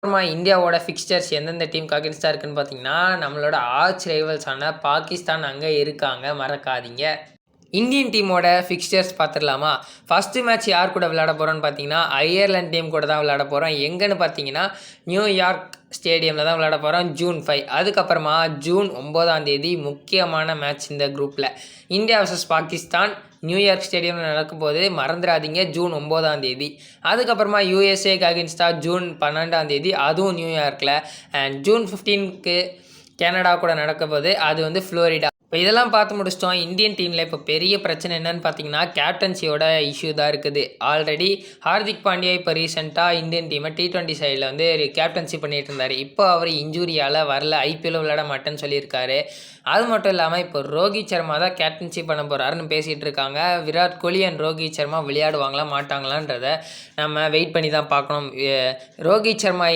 அப்புறமா இந்தியாவோட ஃபிக்ஸ்சர்ஸ் எந்தெந்த டீமுக்கு அகென்ஸ்டாக இருக்குன்னு பார்த்தீங்கன்னா, நம்மளோட ஆர்ச் ரைவல்ஸான பாகிஸ்தான் அங்கே இருக்காங்க, மறக்காதீங்க. இந்தியன் டீமோட ஃபிக்ஸ்சர்ஸ் பார்த்துடலாமா? ஃபஸ்ட்டு மேட்ச் யார் கூட விளையாட போகிறோன்னு பார்த்தீங்கன்னா, அயர்லாந்து டீம் கூட தான் விளையாட போகிறோம். எங்கன்னு பார்த்தீங்கன்னா, நியூயார்க் ஸ்டேடியமில் தான் விளையாட போகிறோம் ஜூன் 5. அதுக்கப்புறமா ஜூன் 9 முக்கியமான மேட்ச் இந்த குரூப்பில் இந்தியா வர்சஸ் பாகிஸ்தான் நியூயார்க் ஸ்டேடியமில் நடக்கும்போது மறந்துடாதீங்க, ஜூன் 9. அதுக்கப்புறமா யூஎஸ்ஏக்கு அகென்ஸ்டாக ஜூன் 12, அதுவும் நியூயார்க்கில். அண்ட் ஜூன் 15க்கு கனடா கூட நடக்க போது, அது வந்து ஃப்ளோரிடா. இப்போ இதெல்லாம் பார்த்து முடிச்சிட்டோம். இந்தியன் டீமில் இப்போ பெரிய பிரச்சனை என்னன்னு பார்த்தீங்கன்னா, கேப்டன்சியோட இஷ்யூ தான் இருக்குது. ஆல்ரெடி ஹார்திக் பாண்டியா இப்போ ரீசெண்டாக இந்தியன் டீமை T20 சைடில் வந்து கேப்டன்சி பண்ணிகிட்டு இருந்தார். இப்போ அவர் இன்ஜூரியால் வரல, ஐபிஎல் விளையாட மாட்டேன்னு சொல்லியிருக்காரு. அது மட்டும் இல்லாமல் இப்போ ரோஹித் சர்மா தான் கேப்டன்சி பண்ண போகிறாருன்னு பேசிகிட்டு இருக்காங்க. விராட் கோலி அண்ட் ரோஹித் சர்மா விளையாடுவாங்களா மாட்டாங்களான்றதை நம்ம வெயிட் பண்ணி தான் பார்க்கணும். ரோஹித் சர்மா